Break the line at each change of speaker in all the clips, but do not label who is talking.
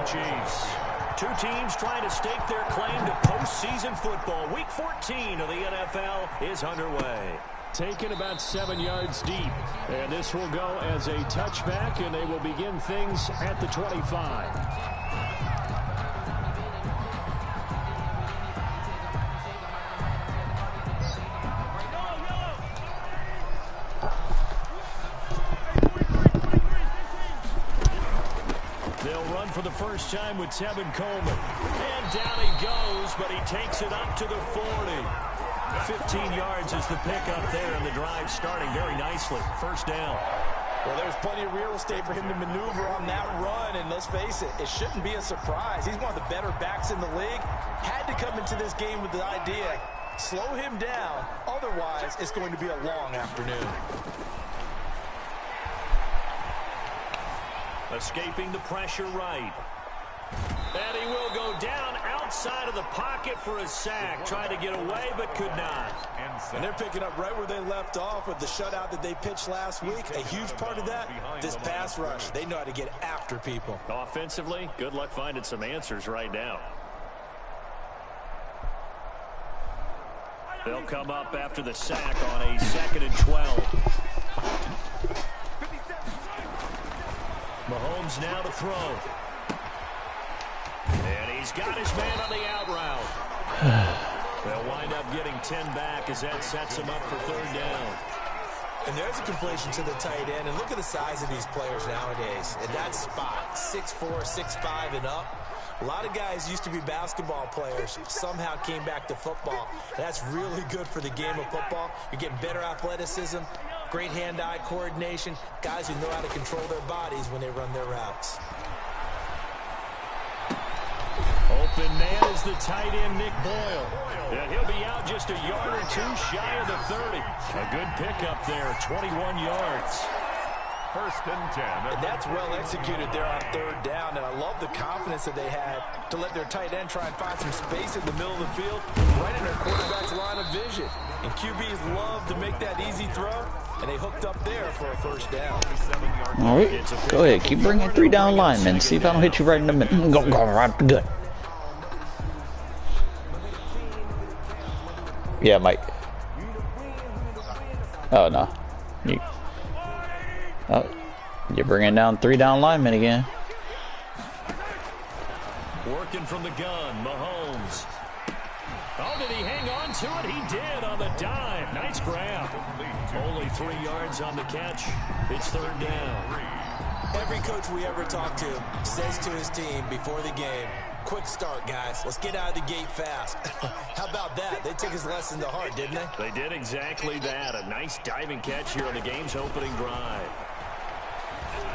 Chiefs. Two teams trying to stake their claim to postseason football. Week 14 of the NFL is underway.
Taken about 7 yards deep. And this will go as a touchback, and they will begin things at the 25. For the first time with Tevin Coleman. And down he goes, but he takes it up to the 40. 15 yards is the pickup there, and the drive starting very nicely. First down.
Well, there's plenty of real estate for him to maneuver on that run, and let's face it, it shouldn't be a surprise. He's one of the better backs in the league. Had to come into this game with the idea, slow him down, otherwise it's going to be a long afternoon.
Escaping the pressure right. And he will go down outside of the pocket for a sack. Tried to get away, but could not.
And they're picking up right where they left off with the shutout that they pitched last week. A huge part of that, this pass rush. They know how to get after people.
Offensively, good luck finding some answers right now. They'll come up after the sack on a 2nd and 12. Mahomes now to throw. And he's got his man on the out route. They'll wind up getting 10 back as that sets him up for 3rd down.
And there's a completion to the tight end. And look at the size of these players nowadays. In that spot, 6'4", 6'5", and up. A lot of guys used to be basketball players, somehow came back to football. That's really good for the game of football. You're getting better athleticism, great hand-eye coordination, guys who know how to control their bodies when they run their routes.
Open man is the tight end, Nick Boyle. And he'll be out just a yard or two shy of the 30. A good pickup there, 21 yards.
1st and 10.
And that's well executed there on 3rd down. And I love the confidence that they had to let their tight end try and find some space in the middle of the field, right in their quarterback's line of vision. And QBs love to make that easy throw, and they hooked up there for a 1st down.
All right, go ahead. Keep bringing 3 down linemen. See if I don't hit you right in the middle. Go right good. Yeah, Mike. Oh, no. You're bringing down 3 down linemen again.
Working from the gun, Mahomes. Oh, did he hang on to it? He did on the dive. Nice grab. Only 3 yards on the catch. It's 3rd down.
Every coach we ever talk to says to his team before the game, quick start, guys. Let's get out of the gate fast. How about that? They took his lesson to heart, didn't they?
They did exactly that. A nice diving catch here on the game's opening drive.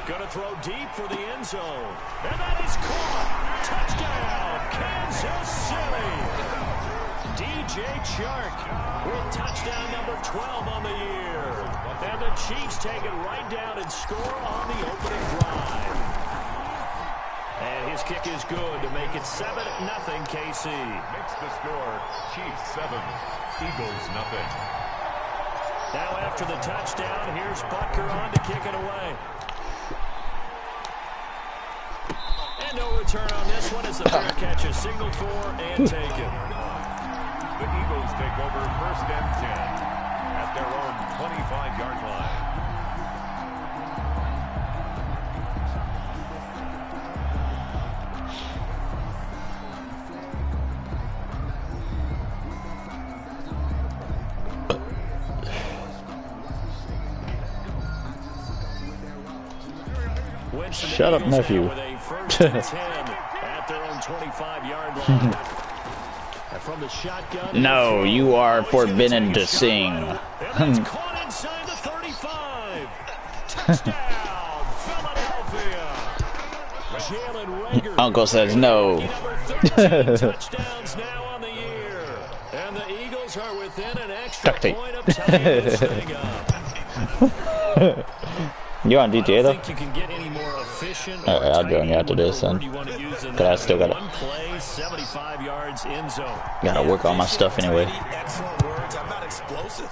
Going to throw deep for the end zone. And that is caught. Touchdown, Kansas City. DJ Chark with touchdown number 12 on the year. And the Chiefs take it right down and score on the opening drive. And his kick is good to make it 7-0 KC.
Makes the score Chiefs 7, Eagles 0.
Now after the touchdown, here's Butker on to kick it away. And no return on this one as the fair catch is signaled for and taken.
The Eagles take over 1st and 10 at their own 25-yard line.
Shut up, nephew.
With a 1st and 10 at their own 25-yard line. From the shotgun.
No, you are forbidden to sing.
Caught inside the 35. Touchdown, Philadelphia.
Uncle says no.
Touchdowns now on the year. And the Eagles are within an extra point of tying this thing up.
You on GTA though?
I think you can get any more efficient.
Alright, I'll join you after this then. But I still gotta.
One play, 75 yards in zone.
Gotta work on my stuff anyway.
Excellent words. I'm not explosive.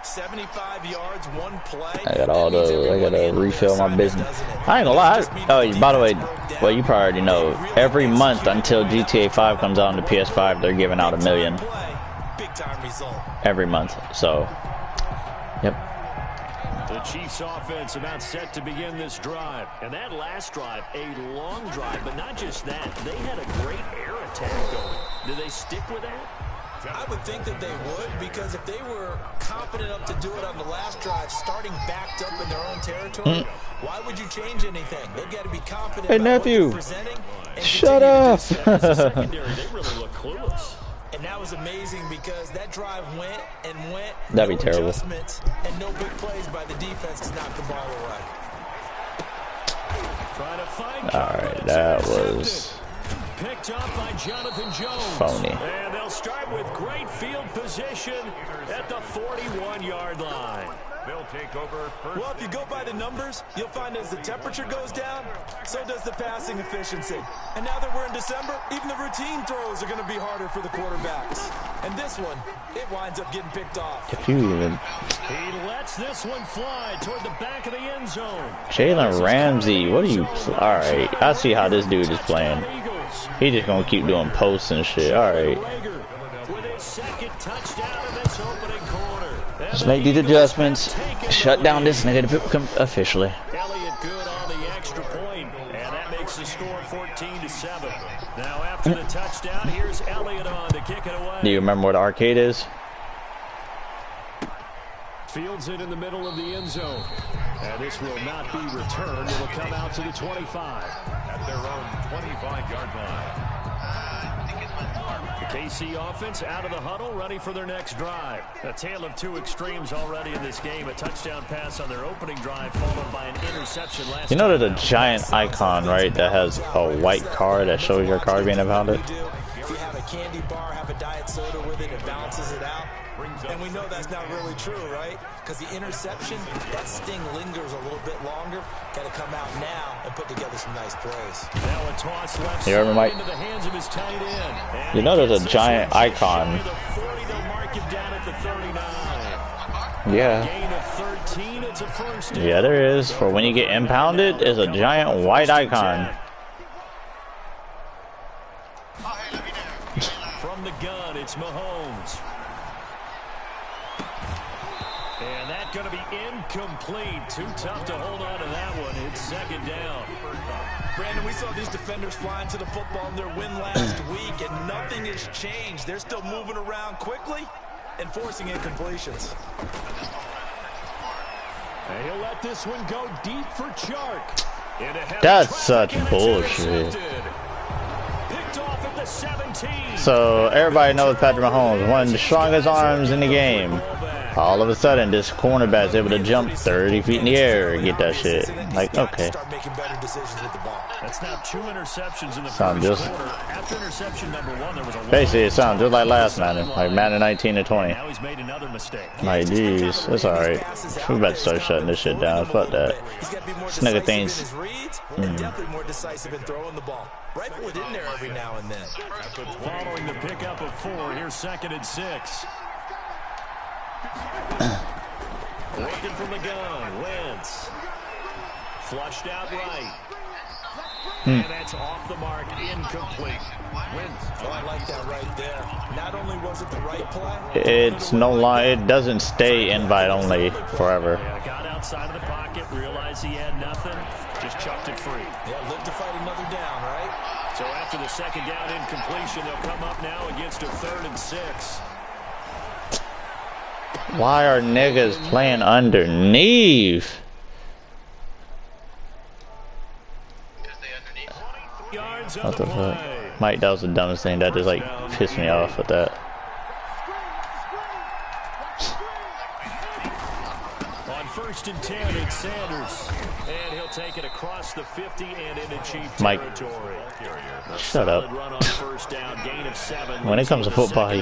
75 yards, one play.
I gotta refill my business. I ain't gonna lie. Oh, by the way, well, you probably already know. Every month until GTA 5 comes out on the PS5, they're giving out $1 million.
Big time result.
Every month. So, yep.
The Chiefs offense about set to begin this drive. And that last drive, a long drive, but not just that. They had a great air attack going. Do they stick with that?
I would think that they would, because if they were confident enough to do it on the last drive, starting backed up in their own territory, why would you change anything? They've got to be confident
hey,
about
nephew.
what they're presenting. And
shut up.
The secondary, they really look clueless.
And that was amazing because that drive went and went.
That'd be terrible.
Adjustments and no big plays by the defense to knock the ball away.
Trying to find
Alright, that was
picked up by Jonathan Jones.
phony.
And they'll start with great field position at the 41-yard line.
They'll take over first.
Well, if you go by the numbers, you'll find as the temperature goes down, so does the passing efficiency. And now that we're in December, even the routine throws are going to be harder for the quarterbacks. And this one, it winds up getting picked off.
If you even
He lets this one fly toward the back of the end zone.
Jalen Ramsey, what are you? All right, I see how this dude is playing. He just gonna keep doing posts and shit. All right,
With his second touchdown in this opening quarter.
let's make these adjustments. Shut down this nigga officially.
Elliott good on the extra point, and that makes the score 14-7. Now after the touchdown, here's Elliott on to kick it away.
Do you remember where the arcade is?
Fields it in the middle of the end zone. And this will not be returned. It will come out to the 25.
At their own 25-yard line.
The KC offense out of the huddle, ready for their next drive. A tale of two extremes already in this game. A touchdown pass on their opening drive, followed by an interception last.
You know there's a giant icon, right, that has a white card that shows your card being impounded?
If you have a candy bar, have a diet soda with it, it balances it out. And we know that's not really true, right? Because the interception, that sting lingers a little bit longer. Got to come out now and put together some nice plays.
Now a toss left
You heard me, Mike?
into the hands of his tight end.
You know there's a giant icon.
The 40, they'll mark him down at the 39.
Yeah.
Gain of 13, it's a first down.
Yeah, there is. For when you get impounded, it's a giant white icon.
From the gun, it's Mahomes. And that's going to be incomplete. Too tough to hold on to that one. It's second down.
Brandon, we saw these defenders flying to the football in their win last week, and nothing has changed. They're still moving around quickly and forcing incompletions.
And he'll let this one go deep for Chark.
That's such bullshit.
Picked off at the 17.
So everybody knows Patrick Mahomes, one of the strongest arms in the game. All of a sudden, this cornerback's able to jump 30 feet in the air and get that shit. Like, okay.
Start making better decisions with the ball.
That's now 2 interceptions in the
Sound
first
just-
quarter. After interception number 1, there was a
Basically, it sounds just like last Madden, like Madden 19 and 20.
Now he's made another mistake.
Like, jeez, it's alright. We better start shutting this shit down. Fuck that.
He's got to be more
This nigga
decisive in
thinks.
his reads and definitely more decisive in throwing the ball. Rifle it in there every now and then.
Following the pickup of 4, here's 2nd and 6. Working from the gun, Wentz. Flushed out right. And that's off the mark, incomplete.
Wins.
Oh, I like that right there. Not only was it the right play,
It's no line. It doesn't stay invite only forever.
Yeah, got outside of the pocket, realized he had nothing, just chucked it free.
yeah, live to fight another down, right?
So after the second down incompletion, they'll come up now against a 3rd and 6.
Why are niggas playing underneath?
Yards on
What the
play.
fuck? Mike, that was the dumbest thing. That just like pissed me off with that.
On 1st and 10, it's Sanders. And he'll take it across the 50 and into Chief
Mike.
territory.
Shut up.
Run on 1st down, gain of 7.
When it comes to football,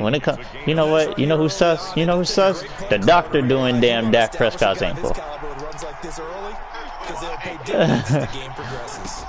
when it comes, you know what? You know who's sus? You know who's sus? The doctor doing damn Dak Prescott's ankle.
This caliber with runs like this early, because they'll pay dividends as the game progresses.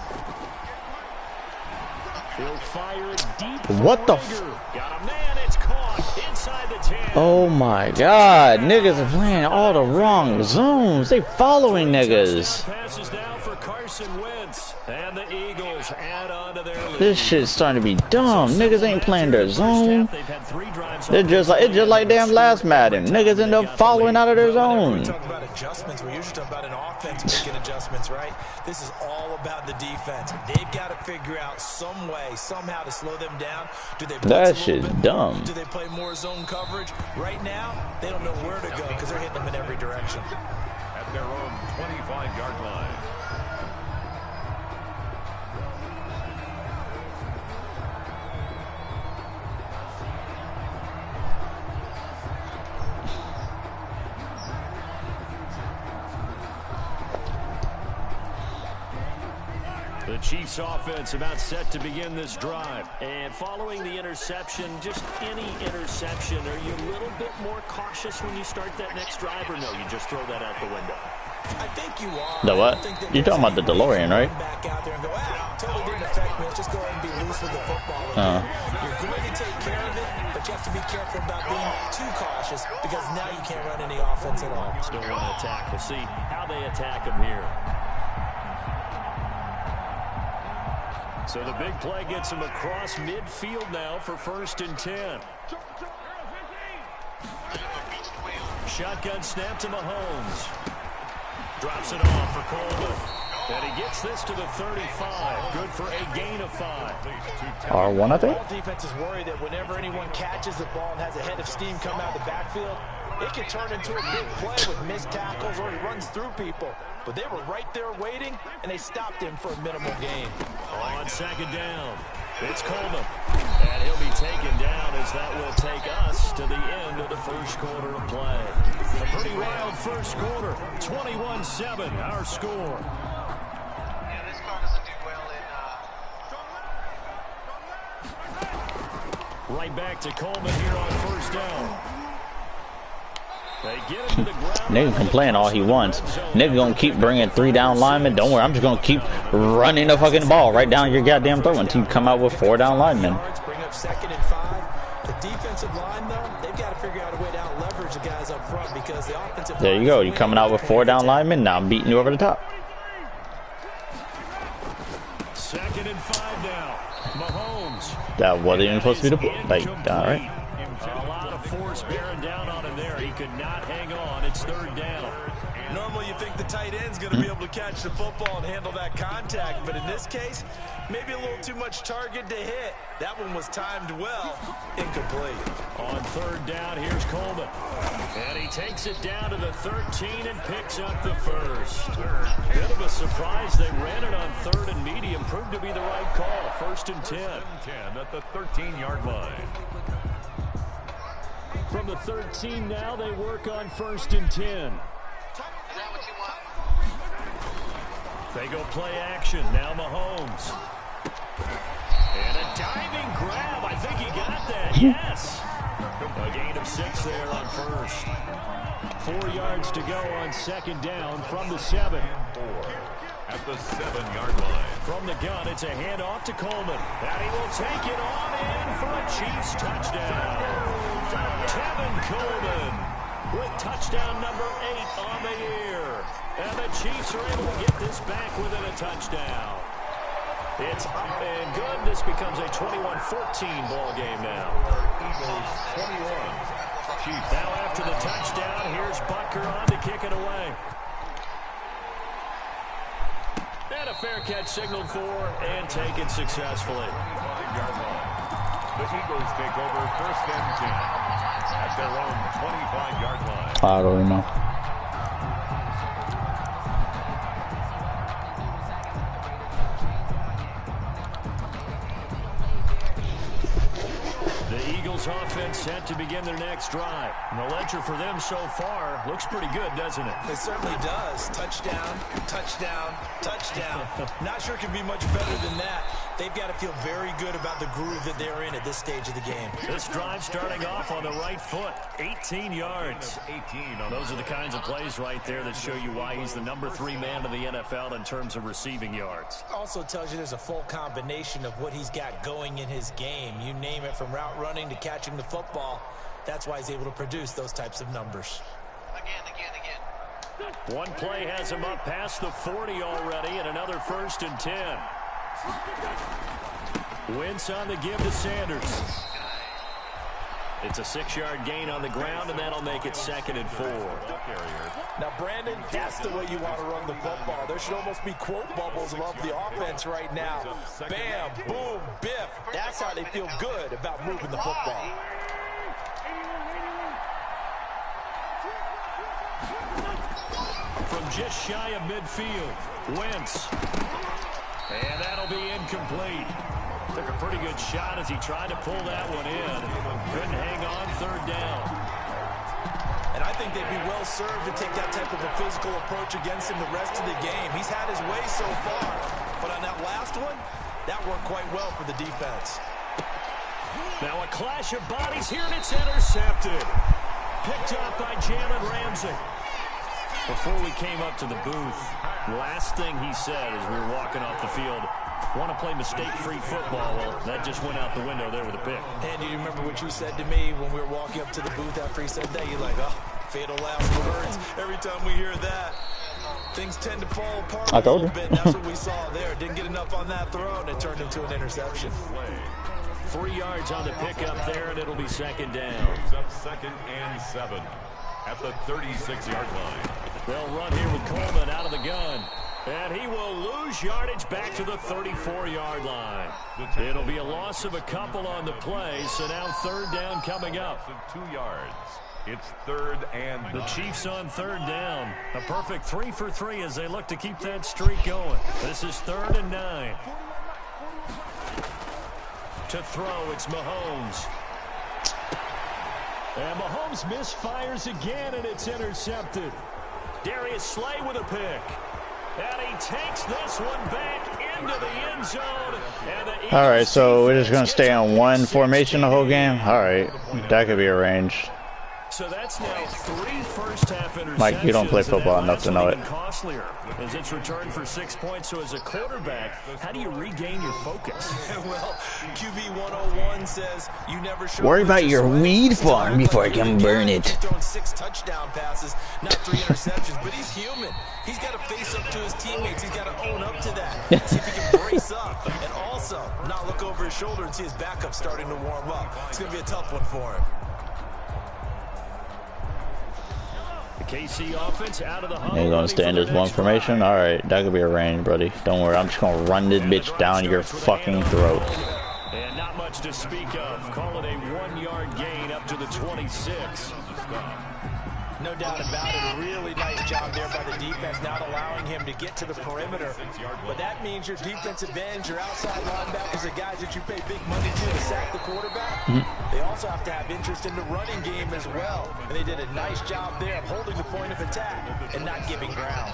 He'll fire it deep.
What the?
Got a man. It's caught inside the 10.
Oh my God! Niggas are playing all the wrong zones. They following niggas.
Passes now for Carson Wentz, and the Eagles add on to their lead.
This shit's starting to be dumb. Niggas ain't playing their zone. It's just like damn last Madden. Niggas end up following out of their zone.
We talk about adjustments. We usually talk about an offense making adjustments, right? This is all about the defense. They've got to figure out some way, somehow to slow them down. Do they?
That shit's dumb.
Do they play more zone coverage? Right now, they don't know where to go because they're hitting them in every direction.
At their own 25-yard line.
The Chiefs offense about set to begin this drive. And following the interception, just any interception, are you a little bit more cautious when you start that next drive, or no, you just throw that out the window?
I think you are.
The what? You're talking about the DeLorean, right?
Back out there and go, totally didn't affect me. Let's just go ahead and be loose with the football. You're going to take care of it, but you have to be careful about being too cautious because now you can't run any offense at all.
Still want to attack. We'll see how they attack them here. So the big play gets him across midfield now for 1st and 10. Shotgun snap to Mahomes. Drops it off for Coleman. And he gets this to the 35. Good for a gain of 5.
R1, I think.
All defenses worry that whenever anyone catches the ball and has a head of steam come out of the backfield, it can turn into a big play with missed tackles or he runs through people. But they were right there waiting, and they stopped him for a minimal gain.
On 2nd down, it's Coleman. And he'll be taken down as that will take us to the end of the first quarter of play. A pretty wild first quarter, 21-7, our score.
Yeah, this car doesn't do well in...
Right back to Coleman here on 1st down. They get him to the ground.
Nigga can complain all he wants. Nigga gonna keep bringing 3 down linemen. Don't worry, I'm just gonna keep running the fucking ball right down your goddamn throat until you come out with 4 down linemen.
Bring up 2nd and 5. The defensive line, though, they've got to figure out a way to out-leverage the guys up front because the offensive line...
There you go. You coming out with 4 down linemen. Now I'm beating you over the top.
2nd and 5 now. Mahomes.
That wasn't even supposed to be the... Like, all right.
A lot of force bearing down on him there. He could not hang on. It's 3rd down.
Normally you think the tight end's going to be able to catch the football and handle that contact, but in this case, maybe a little too much target to hit. That one was timed well. Incomplete.
On 3rd down, here's Coleman. And he takes it down to the 13 and picks up the first. Bit of a surprise. They ran it on 3rd and medium. Proved to be the right call. 1st and 10.
10 at the 13-yard line.
From the 13 now, they work on 1st and 10. They go play action. Now Mahomes. And a diving grab. I think he got that. Yes. A gain of 6 there on 1st. 4 yards to go on 2nd down from the 7.
At the 7-yard line.
From the gun, it's a handoff to Coleman. And he will take it on in for a Chiefs touchdown. Tevin Coleman with touchdown number 8 on the year. And the Chiefs are able to get this back within a touchdown. It's up and good. This becomes a 21-14 ball game now.
Eagles 21. Chiefs.
Now after the touchdown, here's Butker on to kick it away. And a fair catch signaled for and taken successfully.
5-yard line. The Eagles take over 1st and 10 at their own 25-yard line.
I don't know.
The Eagles offense set to begin their next drive. And the ledger for them so far looks pretty good, doesn't it?
It certainly does. Touchdown, touchdown, touchdown. Not sure it can be much better than that. They've got to feel very good about the groove that they're in at this stage of the game.
This drive starting off on the right foot, 18 yards. Those are the kinds of plays right there that show you why he's the #3 man in the NFL in terms of receiving yards.
Also tells you there's a full combination of what he's got going in his game. You name it, from route running to catching the football. That's why he's able to produce those types of numbers.
Again.
One play has him up past the 40 already, and another 1st and 10. Wentz on the give to Sanders. It's a 6-yard gain on the ground, and that'll make it 2nd and 4.
Now, Brandon, that's the way you want to run the football. There should almost be quote bubbles above the offense right now. Bam, boom, biff. That's how they feel good about moving the football.
From just shy of midfield, Wentz. And that'll be incomplete. Took a pretty good shot as he tried to pull that one in. Couldn't hang on 3rd down.
And I think they'd be well served to take that type of a physical approach against him the rest of the game. He's had his way so far. But on that last one, that worked quite well for the defense.
Now a clash of bodies here, and it's intercepted. Picked up by Jalen Ramsey. Before we came up to the booth, last thing he said as we were walking off the field, want to play mistake-free football. Well, that just went out the window there with a pick.
And do you remember what you said to me when we were walking up to the booth after he said that? You're like, oh, fatal last words. Every time we hear that, things tend to fall apart a little bit. And that's what we saw there. Didn't get enough on that throw, and it turned into an interception.
3 yards on the pickup there, and it'll be 2nd down.
2nd and 7 at the 36-yard line.
They'll run here with Coleman out of the gun. And he will lose yardage back to the 34-yard line. It'll be a loss of a couple on the play, so now 3rd down coming up.
2 yards. It's 3rd and 9.
The Chiefs on 3rd down. A perfect 3 for 3 as they look to keep that streak going. This is 3rd and 9. To throw, it's Mahomes. And Mahomes misfires again, and it's intercepted. Darius Slay with a pick. And he takes this one back into the end zone.
All right, so we're just going to stay on one formation the whole game? All right, that could be arranged.
So that's now 3 first-half interceptions.
Mike, you don't play football enough to know it.
Costlier as it's returned for 6 points. So as a quarterback, how do you regain your focus?
Well, QB 101 says you never show.
Worry about your weed farm before I can burn it.
He's thrown 6 touchdown passes, not 3 interceptions, but he's human. He's got to face up to his teammates. He's got to own up to that. See if he can brace up and also not look over his shoulder and see his backup starting to warm up. It's going to be a tough one for him.
The KC offense out of the huddle.
You're going to stay in this one formation? All right, that could be arranged, buddy. Don't worry, I'm just going to run this bitch down your fucking throat.
And not much to speak of. Call it a 1-yard gain up to the 26.
No doubt about it. A really nice job there by the defense, not allowing him to get to the perimeter. But that means your defensive ends, your outside linebackers, the guys that you pay big money to sack the quarterback. They also have to have interest in the running game as well. And they did a nice job there of holding the point of attack and not giving ground.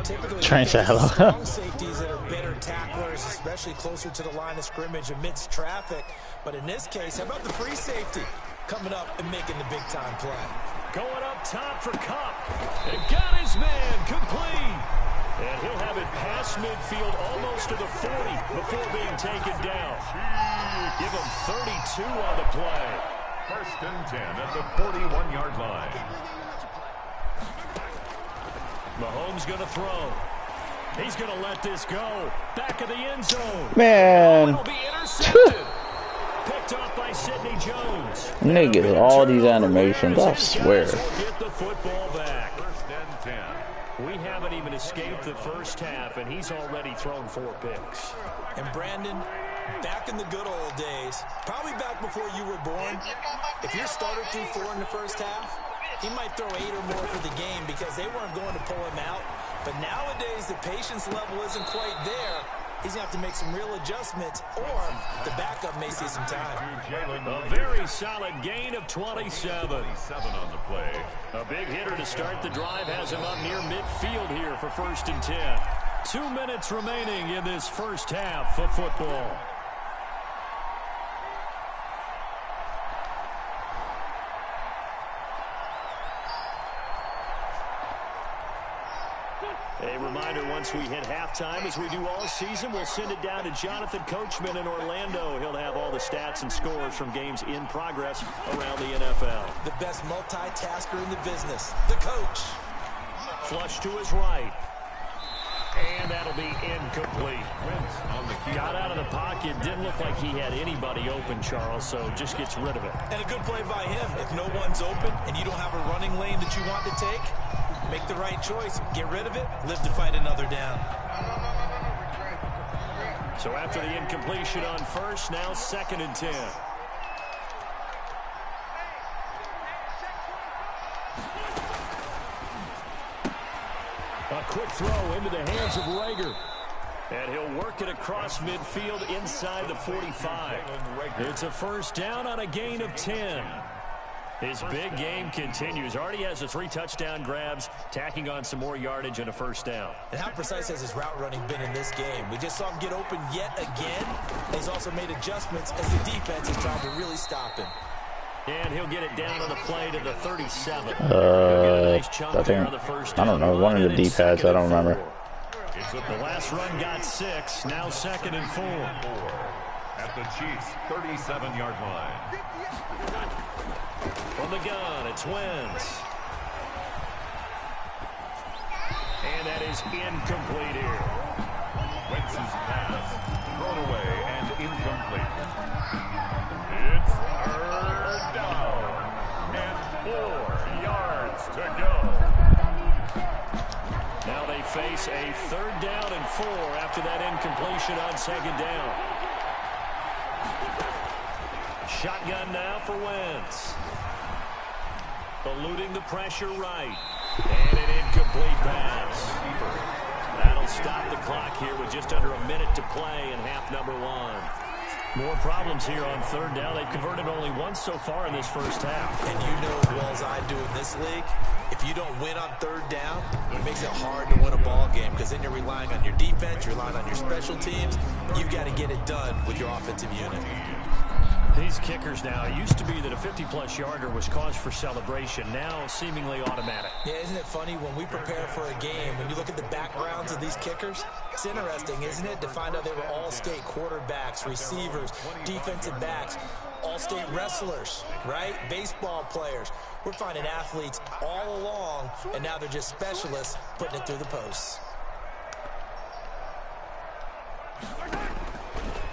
Typically, strong safeties that are better tacklers, especially closer to the line of scrimmage amidst traffic. But in this case, how about the free safety coming up and making the big-time play?
Going up top for Cup. And got his man complete. And he'll have it past midfield almost to the 40 before being taken down. Give him 32 on the play.
1st and 10 at the 41-yard line.
Mahomes going to throw. He's going to let this go. Back of the end zone.
Man.
It'll be intercepted. Picked off by Sidney Jones.
Niggas, all these animations, I swear.
Get the football back.
1st and 10.
We haven't even escaped the first half, and he's already thrown 4 picks.
And Brandon, back in the good old days, probably back before you were born, if your starter threw 4 in the first half, he might throw 8 or more for the game because they weren't going to pull him out. But nowadays, the patience level isn't quite there. He's going to have to make some real adjustments, or the backup may see some time.
A very solid gain of 27.
27 on the play.
A big hitter to start the drive has him up near midfield here for 1st and 10. 2 minutes remaining in this first half of football. A reminder, once we hit halftime, as we do all season, we'll send it down to Jonathan Coachman in Orlando. He'll have all the stats and scores from games in progress around the NFL.
The best multitasker in the business, the coach.
Flush to his right. And that'll be incomplete. Got out of the pocket. Didn't look like he had anybody open, Charles, so just gets rid of it.
And a good play by him. If no one's open and you don't have a running lane that you want to take, make the right choice. Get rid of it. Live to fight another down.
So after the incompletion on first, now 2nd and 10. A quick throw into the hands of Rager. And he'll work it across midfield inside the 45. It's a first down on a gain of 10. His big game continues. Already has the 3 touchdown grabs, tacking on some more yardage and a first down.
And how precise has his route running been in this game? We just saw him get open yet again. He's also made adjustments as the defense is trying to really stop him.
And he'll get it down on the play to the 37.
I don't know. One of the deep pads. I don't remember.
The last run got 6. Now 2nd and 4.
At the Chiefs' 37-yard line.
From the gun, it's Wentz. And that is incomplete here.
Wentz's pass thrown away and incomplete. It's 3rd down and 4 yards to go.
Now they face a 3rd down and 4 after that incompletion on 2nd down. Shotgun now for Wentz. Eluding the pressure right. And an incomplete pass. That'll stop the clock here with just under a minute to play in half number 1. More problems here on 3rd down. They've converted only once so far in this first half.
And you know as well as I do in this league, if you don't win on 3rd down, it makes it hard to win a ball game because then you're relying on your defense, you're relying on your special teams. You've got to get it done with your offensive unit.
These kickers now, it used to be that a 50-plus yarder was cause for celebration. Now seemingly automatic.
Yeah, isn't it funny when we prepare for a game, when you look at the backgrounds of these kickers, it's interesting, isn't it, to find out they were all-state quarterbacks, receivers, defensive backs, all-state wrestlers, right? Baseball players. We're finding athletes all along, and now they're just specialists putting it through the posts.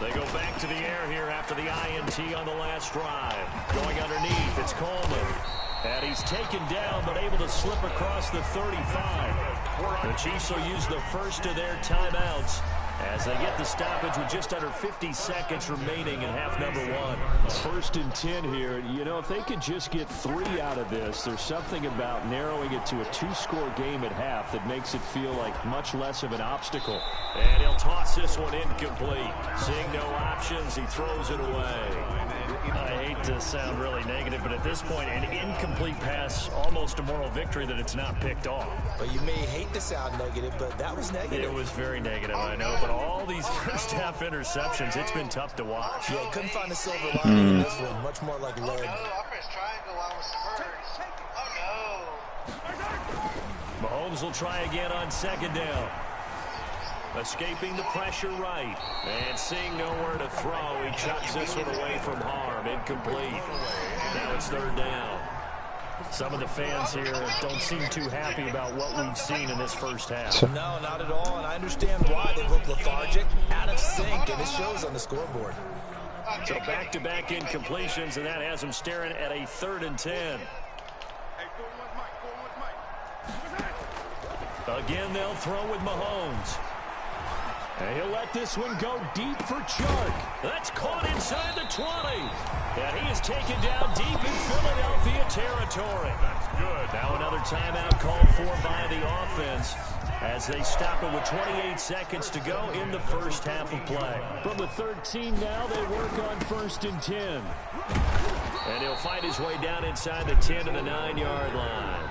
They go back to the air here after the INT on the last drive. Going underneath, it's Coleman. And he's taken down, but able to slip across the 35. The Chiefs will use the first of their timeouts as they get the stoppage with just under 50 seconds remaining in half number 1.
1st and 10 here. You know, if they could just get 3 out of this, there's something about narrowing it to a 2-score game at half that makes it feel like much less of an obstacle.
And he'll toss this one incomplete. Seeing no options, he throws it away. I hate to sound really negative, but at this point, an incomplete pass, almost a moral victory that it's not picked off.
Well, you may hate to sound negative, but that was negative.
It was very negative, I know, but all these first half interceptions, it's been tough to watch.
Yeah, couldn't find a silver lining in this one, much more like lead.
Mahomes will try again on 2nd down. Escaping the pressure right. And seeing nowhere to throw, he chucks this one away from harm. Incomplete. Now it's 3rd down. Some of the fans here don't seem too happy about what we've seen in this first half.
No, not at all, and I understand why. They look lethargic, out of sync, and it shows on the scoreboard.
So back-to-back incompletions, and that has them staring at a 3rd and 10. Again, they'll throw with Mahomes. And he'll let this one go deep for Chark. That's caught inside the 20. And he is taken down deep in Philadelphia territory.
That's good.
Now another timeout called for by the offense as they stop it with 28 seconds to go in the first half of play.
From the 13 now, they work on 1st and 10.
And he'll fight his way down inside the 10 to the 9-yard line.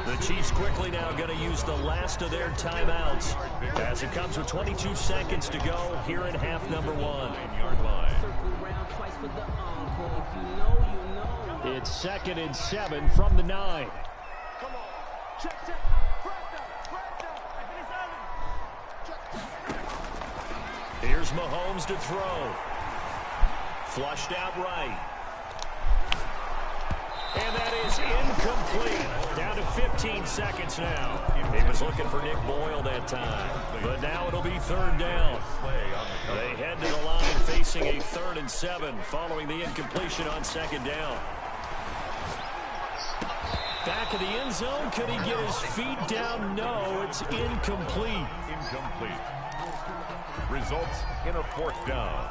The Chiefs quickly now going to use the last of their timeouts as it comes with 22 seconds to go here in half number 1. It's 2nd and 7 from the 9. Here's Mahomes to throw. Flushed out right. And that is incomplete. Down to 15 seconds now. He was looking for Nick Boyle that time. But now it'll be 3rd down. They head to the line facing a 3rd and 7 following the incompletion on 2nd down. Back of the end zone. Could he get his feet down? No, it's incomplete.
Incomplete. Results in a 4th down.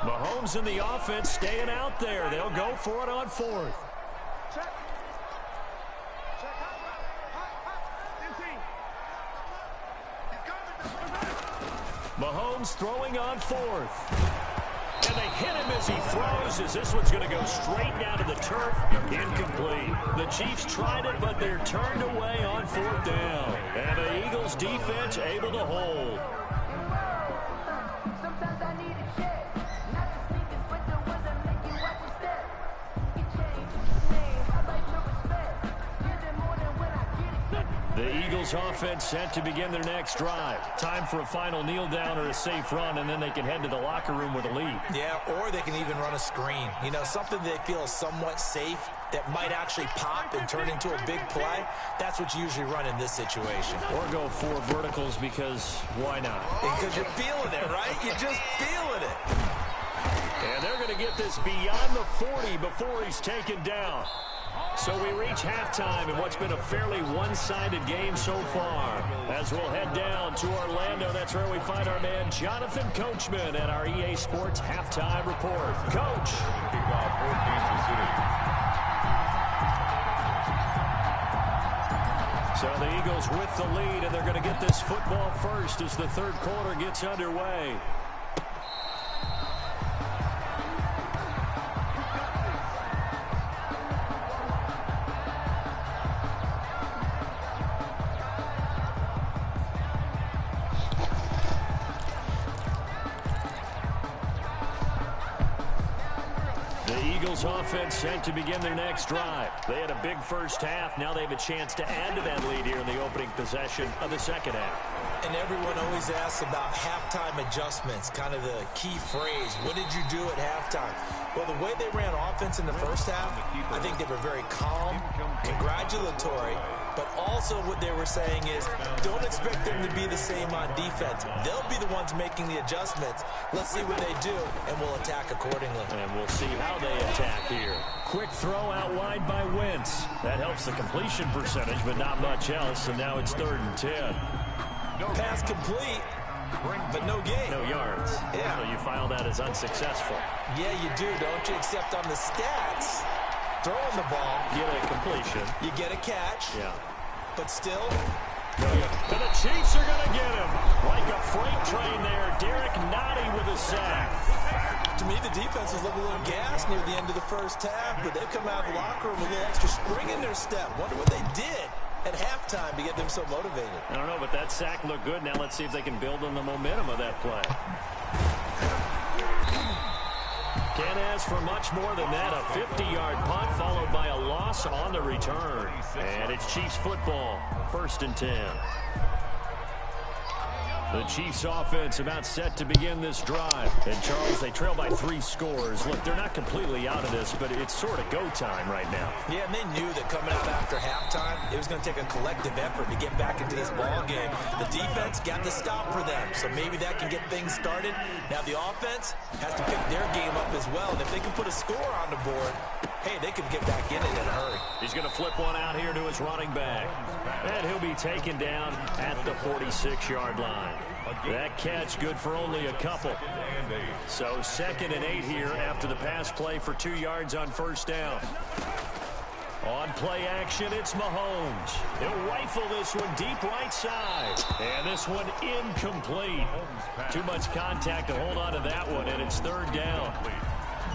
Mahomes and the offense staying out there. They'll go for it on 4th. Mahomes throwing on 4th. And they hit him as he throws, as this one's going to go straight down to the turf. Incomplete. The Chiefs tried it, but they're turned away on 4th down. And the Eagles defense able to hold. The Eagles offense set to begin their next drive. Time for a final kneel down or a safe run, and then they can head to the locker room with a lead.
Yeah, or they can even run a screen. You know, something they feel somewhat safe that might actually pop and turn into a big play. That's what you usually run in this situation.
Or go 4 verticals because why not?
Because you're feeling it, right? You're just feeling it.
And they're going to get this beyond the 40 before he's taken down. So we reach halftime in what's been a fairly one-sided game so far. As we'll head down to Orlando, that's where we find our man Jonathan Coachman at our EA Sports Halftime Report. Coach.
Kickoff for Kansas City.
So the Eagles with the lead, and they're going to get this football first as the 3rd quarter gets underway. Offense set to begin their next drive. They had a big first half. Now they have a chance to add to that lead here in the opening possession of the 2nd half.
And everyone always asks about halftime adjustments, kind of the key phrase. What did you do at halftime? Well, the way they ran offense in the first half, I think they were very calm, congratulatory, but also what they were saying is don't expect them to be the same on defense. They'll be the ones making the adjustments. Let's see what they do, and we'll attack accordingly.
And we'll see how they attack here. Quick throw out wide by Wentz. That helps the completion percentage, but not much else, and now it's 3rd and 10.
Pass complete, but no gain.
No yards.
Yeah.
So you file that as unsuccessful.
Yeah, you do, don't you? Except on the stats, throwing the ball.
You get a completion.
You get a catch.
Yeah.
But still.
And the Chiefs are going to get him. Like a freight train there. Derek Nottie with a sack.
To me, the defense was looking a little gassed near the end of the first half, but they've come out of the locker room with a little extra spring in their step. Wonder what they did at halftime to get them so motivated.
I don't know, but that sack looked good. Now let's see if they can build on the momentum of that play. Can't ask for much more than that. A 50-yard punt followed by a loss on the return. And it's Chiefs football. 1st and 10. The Chiefs offense about set to begin this drive. And Charles, they trail by 3 scores. Look, they're not completely out of this, but it's sort of go time right now.
Yeah, and they knew that coming out after halftime, it was going to take a collective effort to get back into this ball game. The defense got the stop for them, so maybe that can get things started. Now the offense has to pick their game up as well, and if they can put a score on the board, hey, they could get back in it in a hurry.
He's going to flip one out here to his running back. And he'll be taken down at the 46-yard line. That catch good for only a couple. So 2nd and 8 here after the pass play for 2 yards on 1st down. On On play action, it's Mahomes. He'll rifle this one deep right side. And this one incomplete. Too much contact to hold on to that one, and it's third down.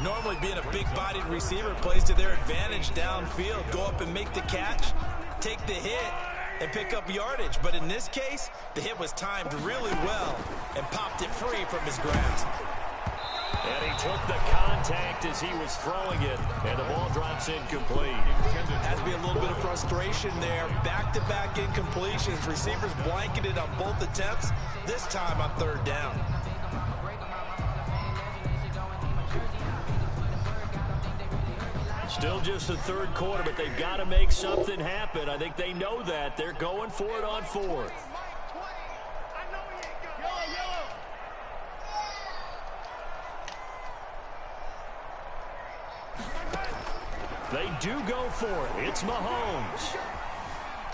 Normally being a big-bodied receiver plays to their advantage downfield. Go up and make the catch, take the hit, and pick up yardage. But in this case, the hit was timed really well and popped it free from his grasp.
And he took the contact as he was throwing it, and the ball drops incomplete.
Has to be a little bit of frustration there. Back-to-back incompletions. Receivers blanketed on both attempts, this time on third down.
Still just the third quarter, but they've got to make something happen. I think they know that. They're going for it on fourth. They do go for it. It's Mahomes.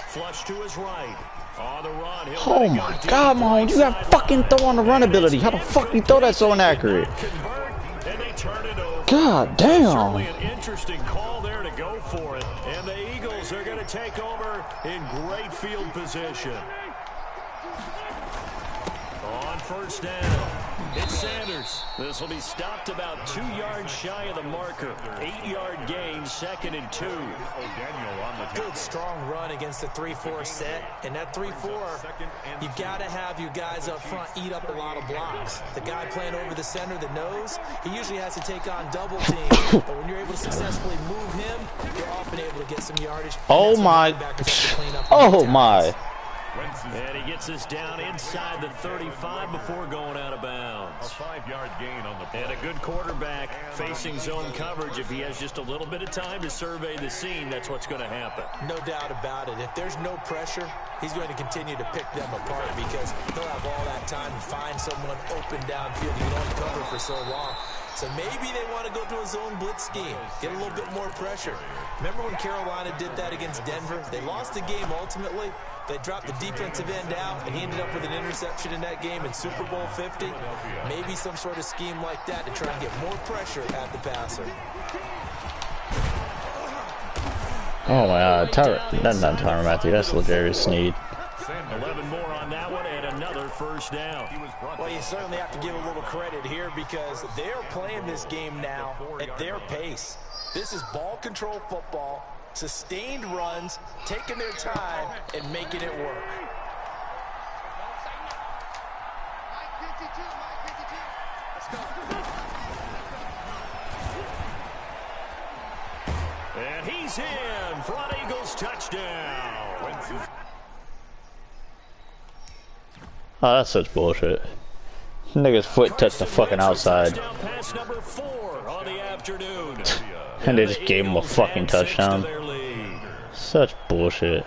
Flush to his right. On the run.
Oh my God, Mahomes, you got fucking throw on the run ability. How the fuck you throw that so inaccurate?
And they turn it over.
God damn.
Certainly an interesting call there to go for it. And the Eagles are going to take over in great field position. On first down, it's Sanders. This will be stopped about 2 yards shy of the marker. 8-yard gain, 2nd and 2.
Good strong run against the 3-4 set. And that 3-4, you've got to have your guys up front eat up a lot of blocks. The guy playing over the center, the nose, he usually has to take on double teams. But when you're able to successfully move him, you're often able to get some yardage.
Oh my. Oh my.
And he gets this down inside the 35 before going out of bounds.
A 5-yard gain on the play.
And a good quarterback facing zone coverage. If he has just a little bit of time to survey the scene, that's what's going to happen.
No doubt about it. If there's no pressure, he's going to continue to pick them apart because he'll have all that time to find someone open downfield. You can only cover for so long. So maybe they want to go to a zone blitz scheme, get a little bit more pressure. Remember when Carolina did that against Denver? They lost the game ultimately. They dropped the defensive end out, and he ended up with an interception in that game in Super Bowl 50. Maybe some sort of scheme like that to try and get more pressure at the passer.
Oh my God, that's not Tyrann Mathieu, that's L'Jarius Sneed.
11 more on that one, and another first down.
Well, you certainly have to give a little credit here because they're playing this game now at their pace. This is ball control football, sustained runs, taking their time, and making it work.
And he's in for an Eagles touchdown.
Oh, that's such bullshit. Nigga's foot touched the fucking outside.
Pass number 4 on the afternoon.
And they just gave him a fucking touchdown. Such bullshit.